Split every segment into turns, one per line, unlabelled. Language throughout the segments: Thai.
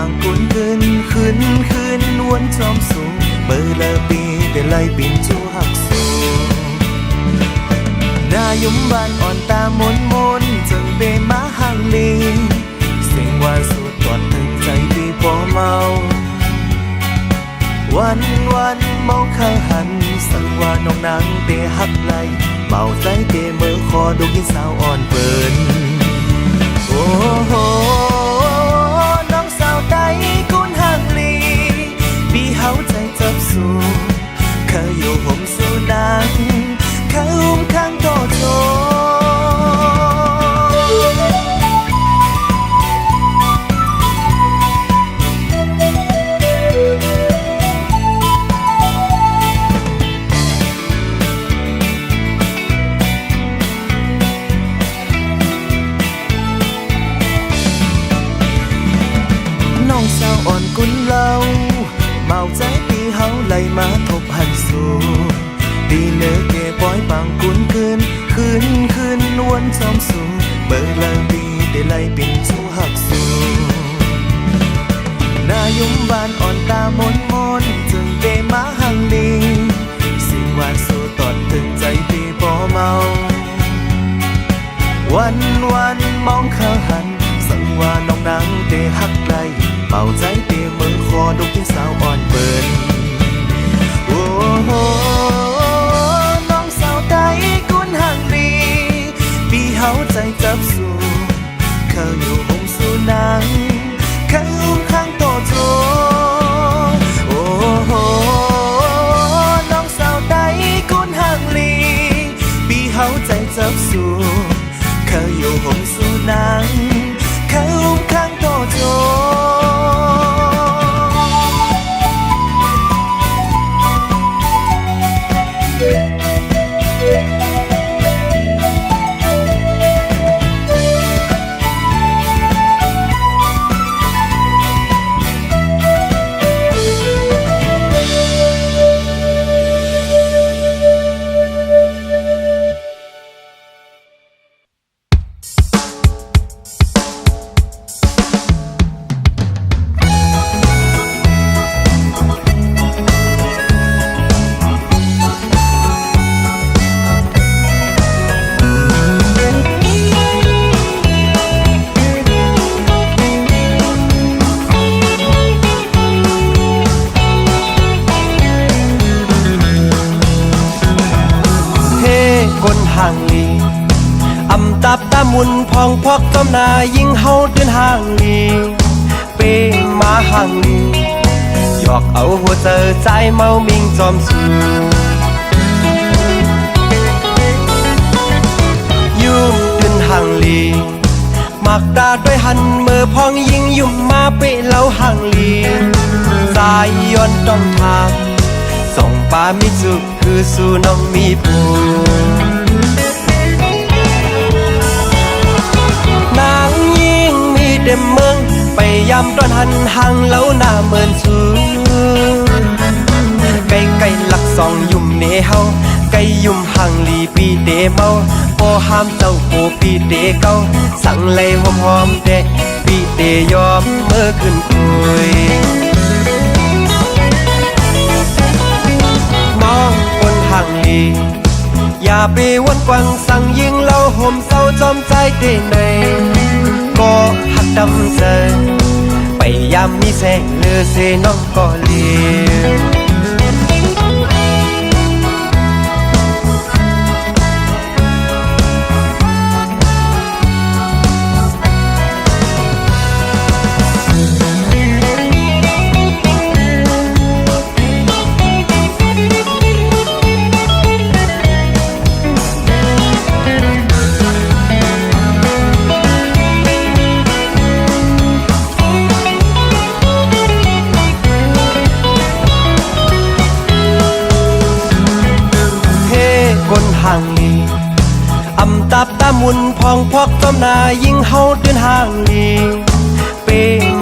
างกุนคืนวนจอมสูงเบอร์ละปีแต่ไล่ปิ่นจูหักสูงนายมบ้านอ่อนตามนจึงเบมาห่างลีเสียงว่าสุดตอดถึงใจปีพอเมาวันมองข้างหันสังว่าน้องนางเตะหักไหลเมาใจเตะมือคอดูกินสาวอ่อนเปินโอ้โหน้องสาวใดกุนห่างลีปีเฮาใจจับสู่เคยอยู่ห่มสู่นางเคยอุ้มข้างโตโจน้องสาวอ่อนกุนเล่าเมาใจปีเฮาไหลมาทบหันสู่ดีเนื้อเก็บปล่อยปังกุนคืนวนจอมสูงเบอร์ละปีได้ไล่ปิ่นจูหักสูนายมบ้านอ่อนตามนจึงเดมาห่างลีสิ่งหวานสู่ตอดถึงใจปีพอเมาวันมองข้างหันสังว่าน้องนางเตะหักไหลเมาใจเตะมือคอดูที่สาวอ่อนเปินโอ้โหน้องสาวใดกุนห่างลีปีเฮาใจจับสู่เขาอยู่ห่มสู่นางเขาอุ้มข้างโตโจโอ้โหน้องสาวใดกุนห่างลีปีเฮาใจจับสู่เขาอยู่ห่มสู่นางเขาอุ้มข้างโตโจห่างลีอำตับตามุนพองพอกต้มนายิ่งเฮาเดินห่างลีเปมาห่างลีหยอกเอาหัวเจอใจเมามิงจอมสูยุ่มเดินห่างลีมักตาด้วยหันมือพองยิ่งยุ่มมาเปเล่าห่างลีสายย้อนต้องทางส่องปามิจุคือสู่น้องมีผูนางยิ่งมีเด็มเมืองไปยำตอนหันห่างแล้วหน้าเหมือนสูไก่หลักสองยุ่มเนเฮาไก่ยุ่มห่างลีปีเตเมาพอห้ามเจ้าโปปีเตเก้าสั่งเลยหอมเดะปีเตยอมเมื่อขึ้นคุยมองคนห่างลีอย่าไปวนกวังสั่งยิงเล่าห่มเศร้าจอมใจเตในก็หักดำเจอไปยามมีแสงเลือเสน้องก็เลี้ยวห่างลีอำตับตามุนพองพอกต้มนายิ่งเฮาเดินห่างลีเป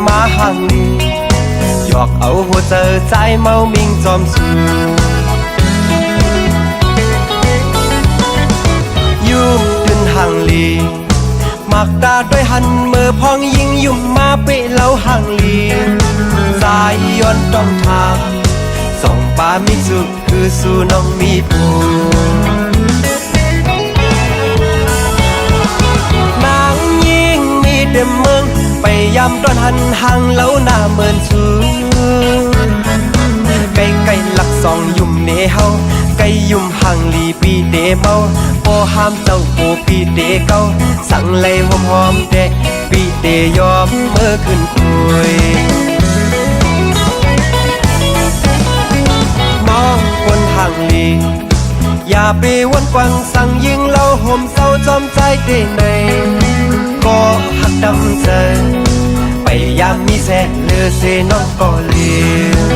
มาห่างลีหยอกเอาหัวเจอใจเมามิงจอมสูยุ่มเดินห่างลี มักตาด้วยหันมือพองยิงยุ่มมาเปะเล่าห่างลีสายย้อนต้องทางส่องปามิสุคือสู่น้องมีผูนางยิงมีเดิมเมืองไปยำตอนหันห่างเล่าหน้าเมินสูไก่ไก่หลักสองยุ่มเนเฮาไก่ยุ่มห่างลีปีเดเมาโปห้ามเจ้าโปปีเดเก้าสั่งไล่หอมหอมเดปีเดยอมเมื่อขึ้นคุยมองคนห่างลีอย่าไปวนกวังสั่งยิงเล่าห่มเศร้าจอมใจได้ในก็หักดำเจอไปยามมีแสเลือเสน้องก็เลี้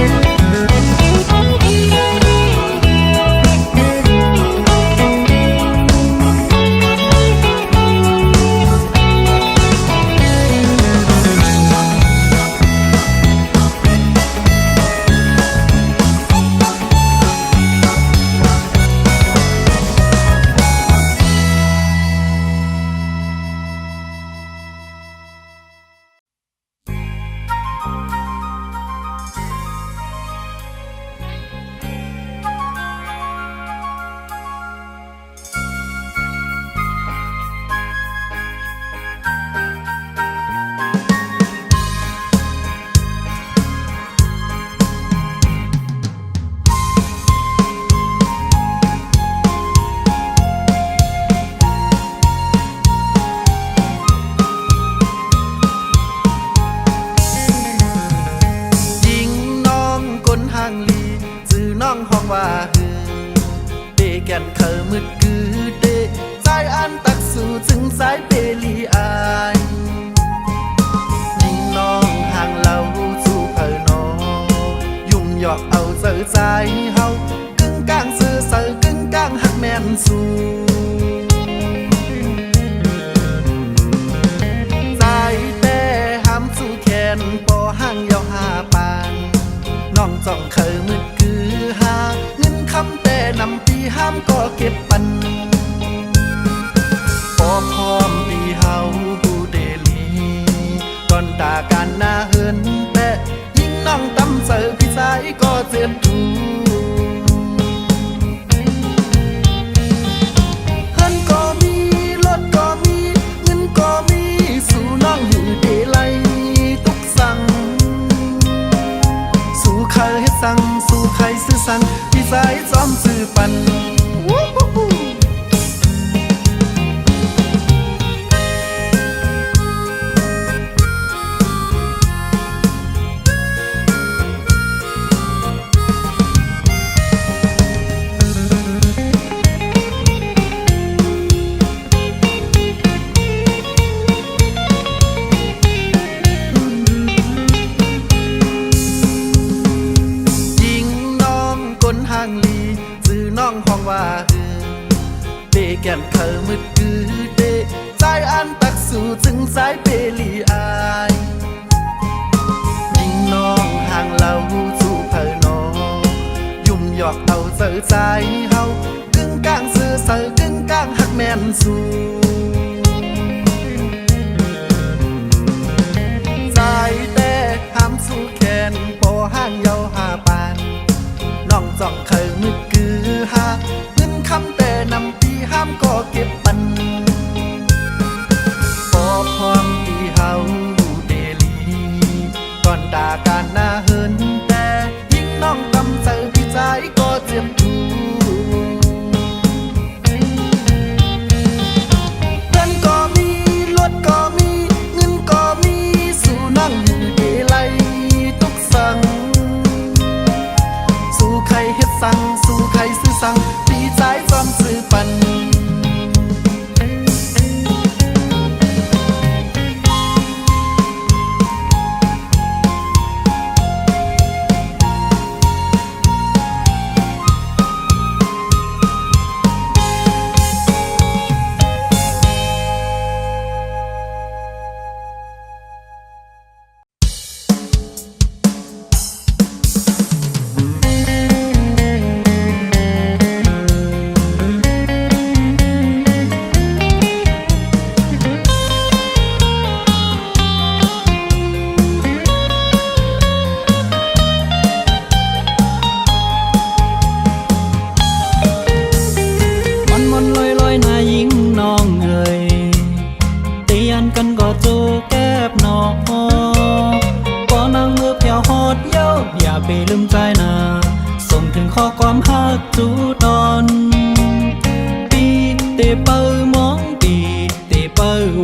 ย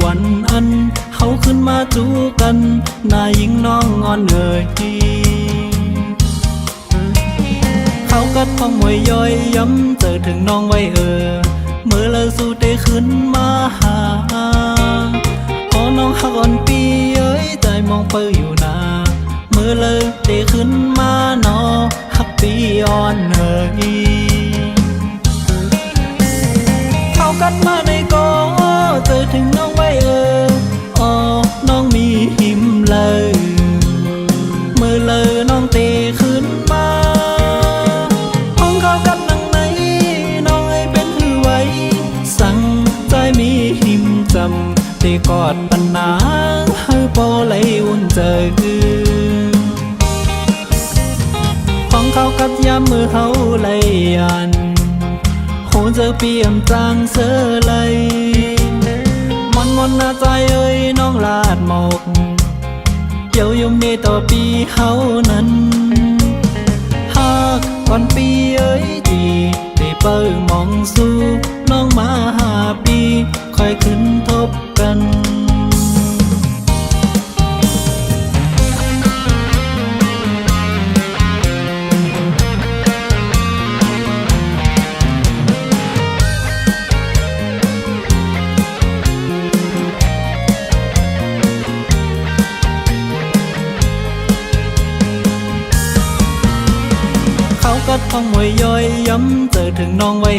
วันอันเขาขึ้นมาจูกันนายยิงน้องงอนเอ่ยเขากัดพ้องมวยย่อยย้ำเจอถึงน้องไว้เมื่อเลิกสู้ได้ขึ้นมาหาพอน้องหักอ่อนปีใจมองเปิอยู่นาเมื่อเลิกได้ขึ้นมาหนอหักปีอ่อนเขากัดมาในกอเจอถึงน้องไว้อ๋อน้องมีหิมเลยเมื่อเลยน้องเตะขึ้นมาห้องเขากัดนังไหนน้องให้เป็นหือไว้สั่งใจมีหิมจำเตะกอดปัญหาให้ปอไหลอุ่นใจห้องเขากัดย้ำมือเขาไหลยันโหเจอเปี่ยมจางเสือไหลมนหน้าใจน้องลาดหมกเกี่ยวยมเนต่อปีเฮานั้นหากก่อนปีดีได้เปิดมองสู้น้องมา5 ปีค่อยขึ้นทบกันกัดพ้องมวยย่อยย้ำเจอถึงน้องไว้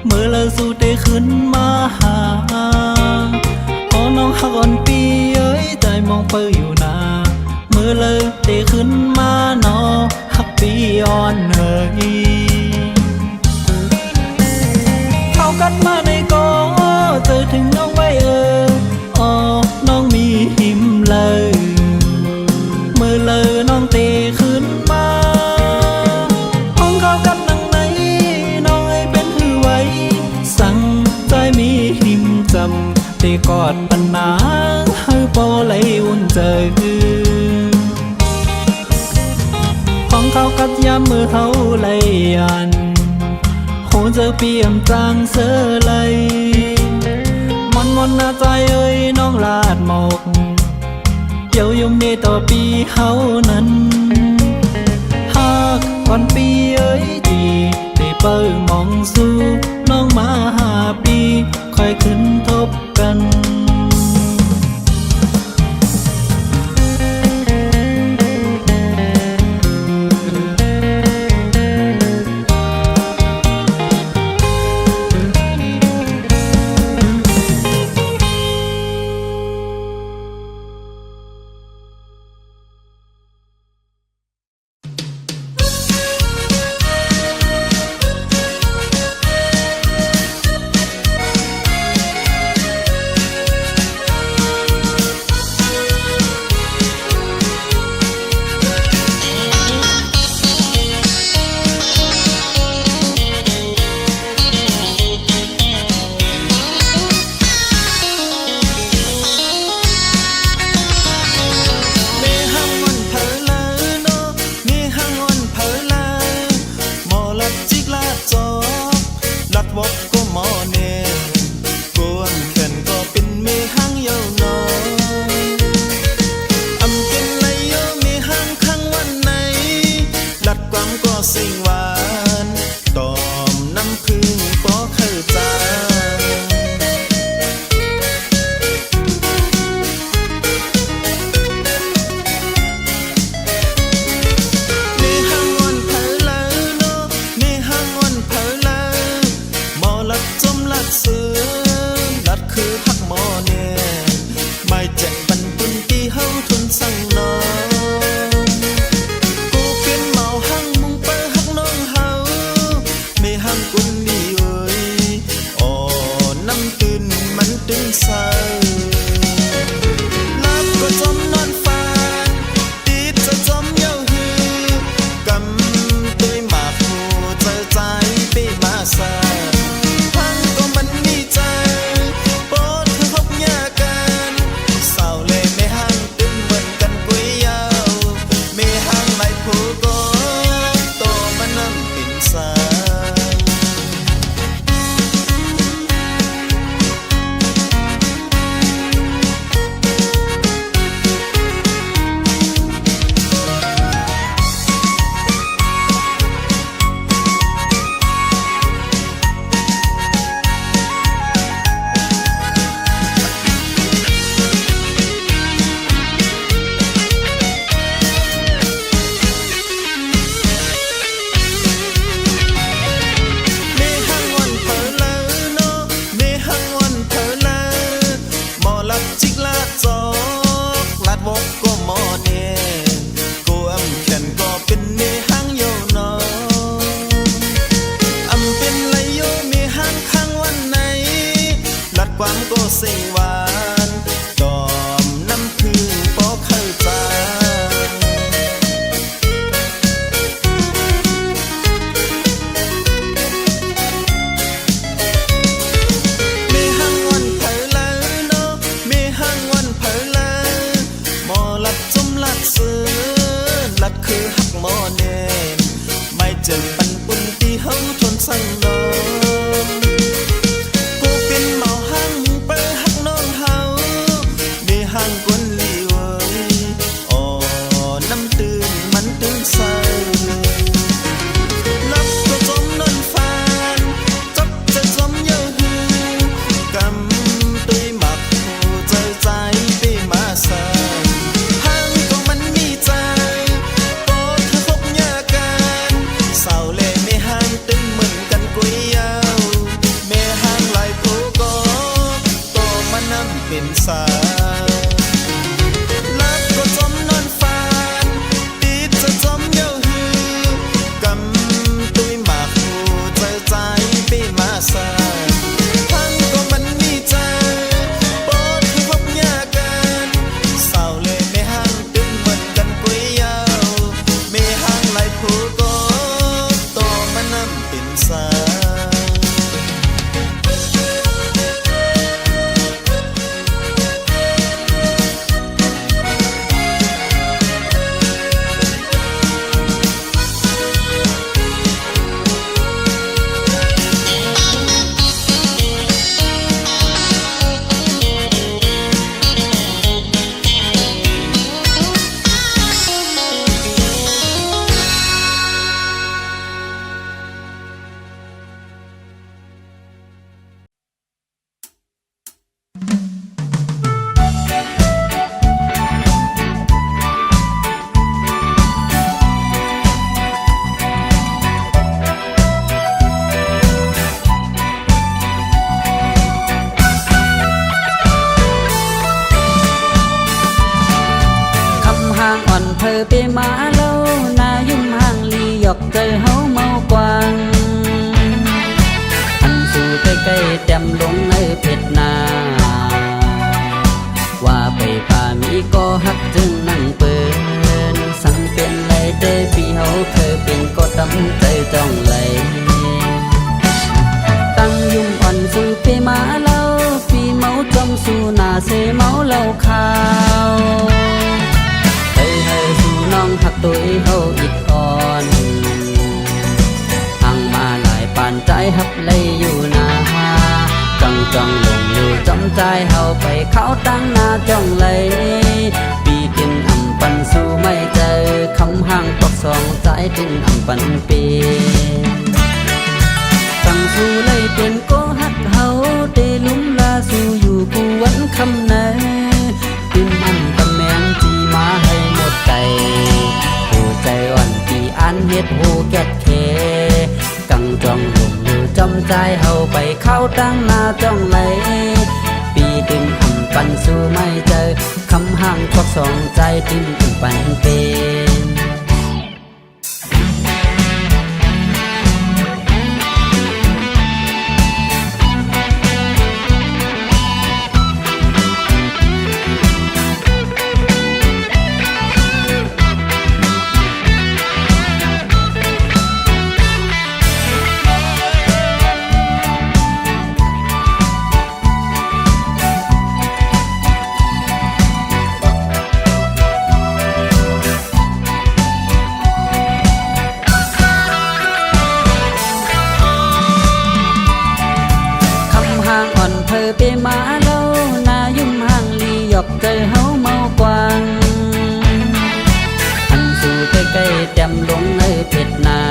เมื่อเลิกสู้ได้ขึ้นมาหาพอน้องหักอ่อนปีใจมองเปิอยู่นาเมื่อเลิกได้ขึ้นมาหนอหักปีอ่อนเขากัดมาในกอเจอถึงน้องไว้อ๋อน้องมีหิมเลยเมื่อเลิกน้องเตะขึ้นมาเตะกอดปัญหาให้ปอไหลอุ่นใจของเขากัดย้ำมือเขาไหลยันโหเจอเปี่ยมจางเสือไหลมนหน้าใจน้องลาดหมกเกี่ยวยมเนต่อปีเฮานั้นหากก่อนปีดีได้เปิดมองสู้น้องมา5 ปีค่อยขึ้นทบกัน
คือหักหมอแนมไม่เจอปันปุ่นที่เฮาทนสั่งนอนกูเป็นเมาหังเปิหักน้องเฮามีหังกวนลีเวยอ๋อน้ำตื่นมันตื่นใสนับตัวจมนอนฟานจับจะจมเยอะหือกำตุยหมักหูเจอใจไปมาใส่หังก็มันมีใจโปเธอพบยากันเศร้าเล่ไม่หังตึงเหมือนกันกุยยาวแม่หังลายผู้ก็โตมันน้ำเป็นสาลับก็จมนอนฟานติดจะจมเยอะหือกำตุยหมักหูเจอใจไปมาใส่หังก็มันมีใจโปเธอพบยากันเศร้าเล่ไม่หังตึงเหมือนกันกุยยาวแม่หังลายผู้ก็โตมันน้ำเป็นสา
hàng oằn thơ bê má lâu na dung hàng ly dọc trời hấu mau quang anh su cây cây tem lung nơi Việt Namว่าไปป่ามีก็ฮักจึงนั่งเปินสั่งเป็นไรเด้ปีเฮาเคยเป็นก็ดำใจจ้องไหลตั้งยุ่งอ่อนสู่ปีมาเล่าปีเมาจมสู่หน้าเสเมาเล่าข่าวเฮ้ยเฮ้ยสู่น้องหักตัวเฮาอิดอ่อนห่างมาหลายปานใจฮับเลยอยู่นาจังจังลงอยู่จำใจเฮาไปเข้าตั้งหน้าจ้องเลยปีกินอำปันสู่ไม่เจอคำห่างตกสองใจดินอำปันปีตั้งสู่เลยเป็นก็ฮักเฮาเดลุมลาสู่อยู่กูวันคำไหนดินอันตะแมงจีมาให้หมดใจหัวใจอ่อนปีอันเฮ็ดหูแกดเคกังจองลงอยู่จำใจเฮาไปเข้าตั้งหน้าจ้องไหลปีดินอำปันสู่ไม่เจอคำห่างก็สองใจดินอำปันเป็นเธอไปมาเล่านายุ่มห่างลีหยอกเจอเฮาเมากวางอันสู่ใกล้ๆเต็มลงในเพชรนา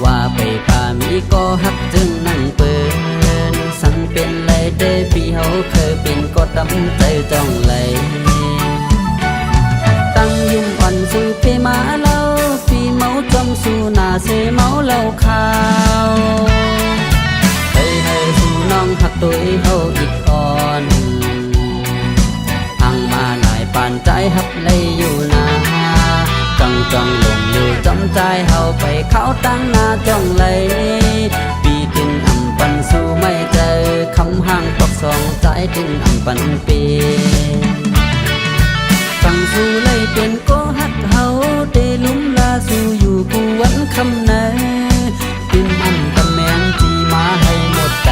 ว่าไปป่ามีก็ฮักจึงนั่งเปินสั่งเป็นไรเด้ปีเฮาเคยเป็นก็ดำใจจ้องไหลตั้งยุ่มอ่อนสู่ไปมาเล่าปีเมาจมสู่หน้าเสเมาเล่าข่าวน้องหักตัวเฮาอิดอ่อนห่างมาหลายปานใจฮับเลยอยู่นาจังจังลงอยู่จำใจเฮาไปเข้าตั้งหน้าจ้องไหลปีกินอำปันสู่ไม่เจอคำห่างตกสองใจดินอำปันปีตั้งสู่เลยเป็นก็ฮักเฮาเดลุมลาสู่อยู่กูวันคำไหนดินอันตะแมงจีมาให้หมดใจ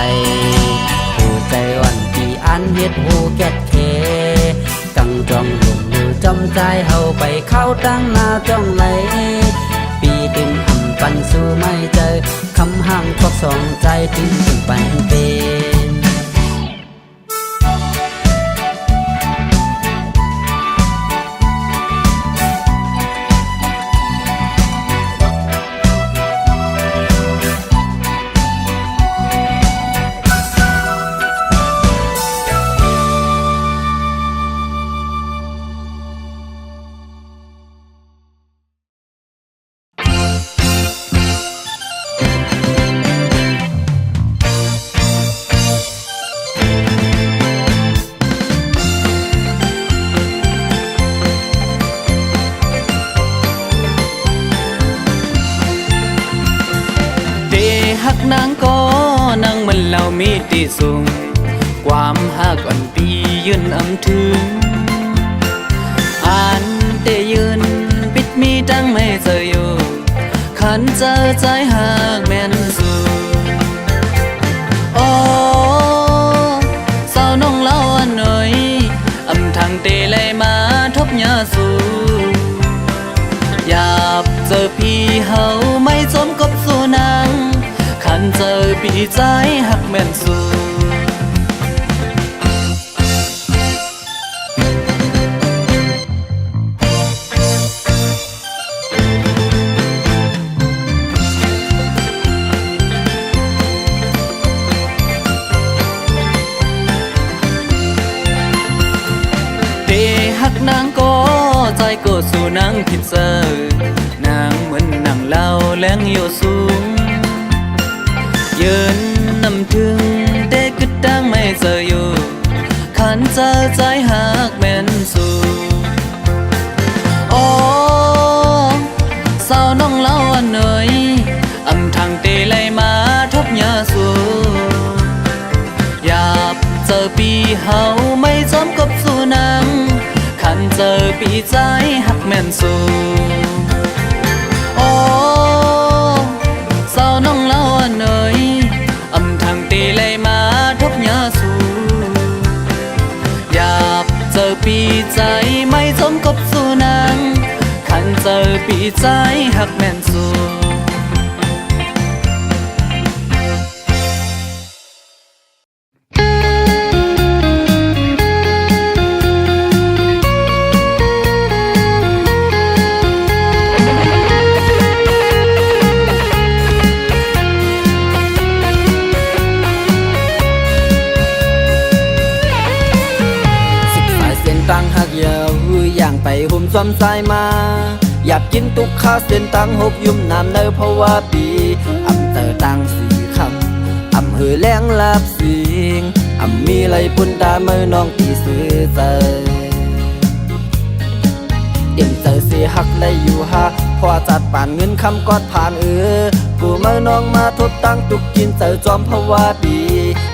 หัวใจอ่อนปีอันเฮ็ดหูแกดเคกังจองลงอยู่จ ำใจเฮาไปเข้าตั้งหน้าจ้องไหลปีตึงหำปันสู้ไม่เจอคำห่างพอกสองใจถึงปันเป็นหักนางก็นางมันเรามีติสูงความหักอันปียืนอำถึงอ่านเตยืนปิดมีดังไม่เจออยู่ขันเจอใจหักแม่นสูโอ้สาวน้องเล่าอันหน่อยอำทางเตเลยมาทบยาสูอยากเจอพี่เฮาไม่สมกับสู่นางขันเจอปีใจหักแม่นสูเตหักนางก็ใจก็สู่นางผิดเจอนางเหมือนนางเล่าแรงอยู่สูงยืนนำถึงเด็กกึดดังไม่เจออยู่ขันเจอใจหักแม่นสูโอ้สาวน้องเล่าอันหน่อยอำทางเตเลยมาทบยาสูอยากเจอปีเฮาไม่จอมกับสู่นางขันเจอปีใจหักแม่นสูโอ้สาวน้องเล่าอันหน่อยอำทางตีเลยมาทบยาสูอยากเจอปีใจไม่สมกับสู่นางขันเจอปีใจหักแม่นสูตั้งหักยาวอย่างไปหุ่มซ้ำสายมาอยากกินตุกข้าเส้นตั้งหกยุ่มน้ำเนอเพราะว่าปีอำเตอตั้งสี่คำอำเหือแรงลาบสิงอำมีไรปุ่นตาเมื่อน้องตีซื้อใจเอ็มเจอเสียหักได้อยู่ฮะพอจัดป่านเงินคำกอดผ่านกูเมื่อน้องมาทบตั้งตุกกินเจอจอมเพราะว่าปี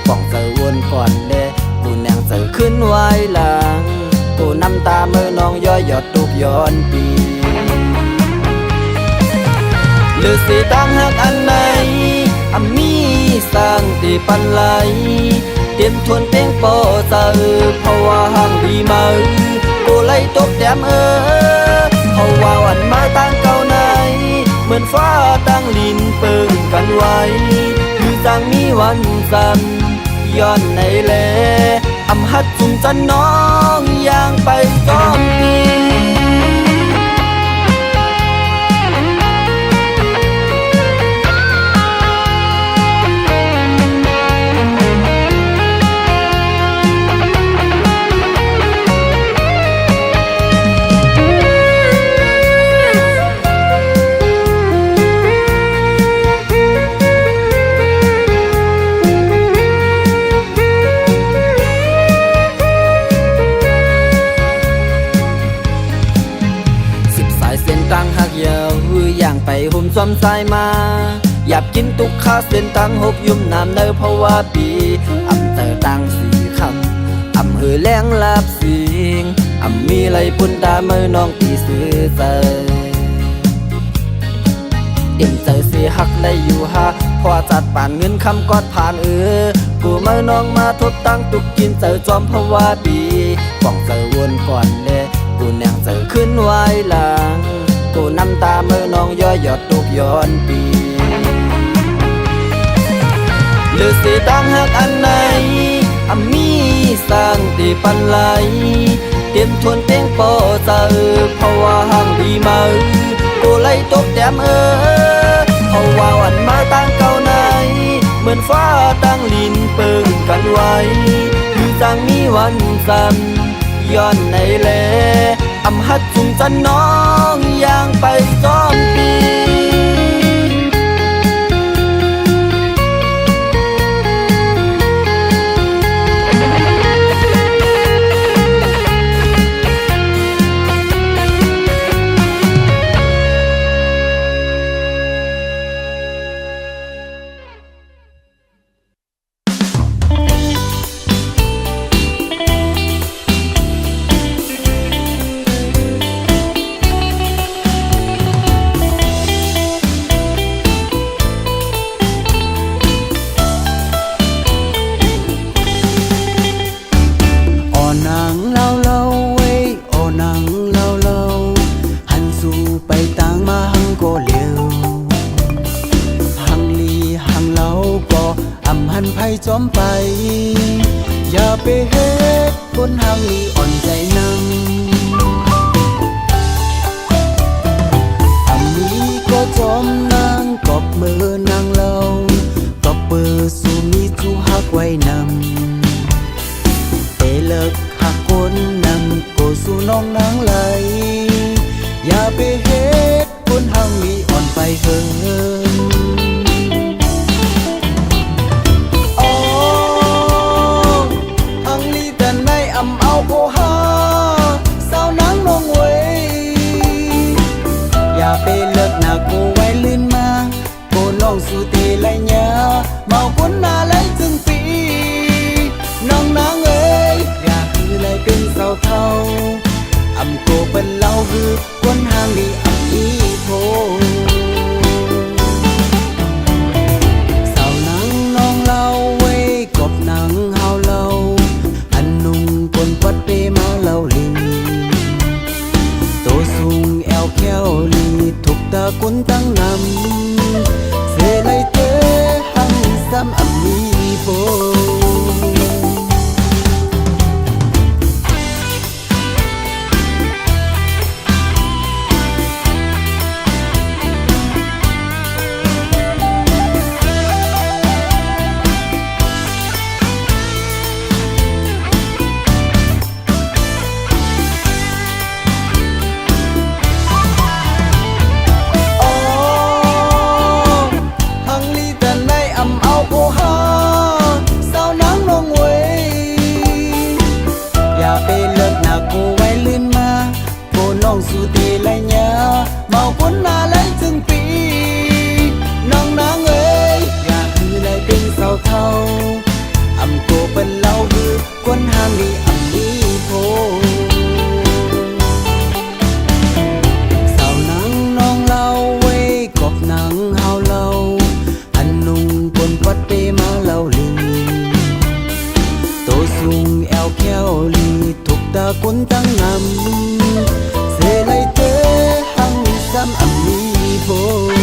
ป้องเจอวนก่อนเด้กูแนงเจอขึ้นไว้หลังกูน้ำตาเมื่อน้องย้อยหยอดตุกย้อนปีหรือสิตั้งหักอันไหนมีสร้างตีปันไหลเตรียมทวนเป้งโปเจอเพราะว่าห่างดีมากูไล่ตกแต้มเพราะว่าวันมาตั้งเก่าไหนเหมือนฟ้าตั้งลินเปิงกันไว้คือจังมีวันซ้ำย้อนในแลอำหัดจุงจันน้องย่างไปจอมปี หุ่มซ้ำสายมาอยากกินตุกข้าเส้นตังหกยุ่มน้ำเนอเพราะว่าปีอำเตอตังสี่คำอำเหือแรงลาบสิงอำมีไรปุ่นตาเมื่อน้องตีซื้อใจเอ็มใจเสียหักได้อยู่ฮะพอจัดป่านเงินคำกอดผ่านกูเมื่อน้องมาทบตั้งตุกกินเจอจอมเพราะว่าปีฟ้องเจอวนก่อนเด้กู กูแนงเจอขึ้นไว้หลังกูน้ำตาเมื่อน้องย่อยหยดทุกย้อนปีหรือสิต้องหักอันไหนมีสร้างตีปันไหลเตรียมทวนเตียงโปเจอเพราะว่าห่างดีมากูไล่ตกแต้มเพราะว่าวันมาตั้งเก่าไหนเหมือนฟ้าตั้งลินเปิงกันไว้คือจังมีวันซ้ำย้อนในแลหัดจุงจันน้องย่างไปซ้อมปีจอมไปอย่าไปเฮ็ดคนห่างนี้อ่อนใจนำนี้ก็จอมนางกอบมือนางเรากอบเปิดสู่มีจูหักไว้นำแต่เลิกหักคนนำก็สู่น้องนางไหลอย่าไปเฮ็ดคนห่างนี้อ่อนไปเหินสู่เตไลเนาเมาคนมาไลจึงปีน้องนางเอ้ยอยากคือไลเป็นเสาเท่าโกเป็นเล่าคือคนห่างดีอีโพสาวนังน้องเล่าเว้ยกบหนังเฮาเล่านุ่งคนปัดเปมาเล่าลิงโตสูงแอวแก้วลีทุกตาคนตั้งนำlại thế hăng xăm mi vôสู่เตไลเนาเมาคนมาไลจึงปีน้องนางเอ้ยอยากคือไลเป็นเสาเท่าโกเป็นเล่าคือคนห่างดีนี้โพสาวนังน้องเล่าเว้ยกบหนังเฮาเล่านุ่งคนปัดเปมาเล่าลิงโตสูงแอวแก้วลีทุกตาคนตั้งนำlại thế hăng xăm mi vô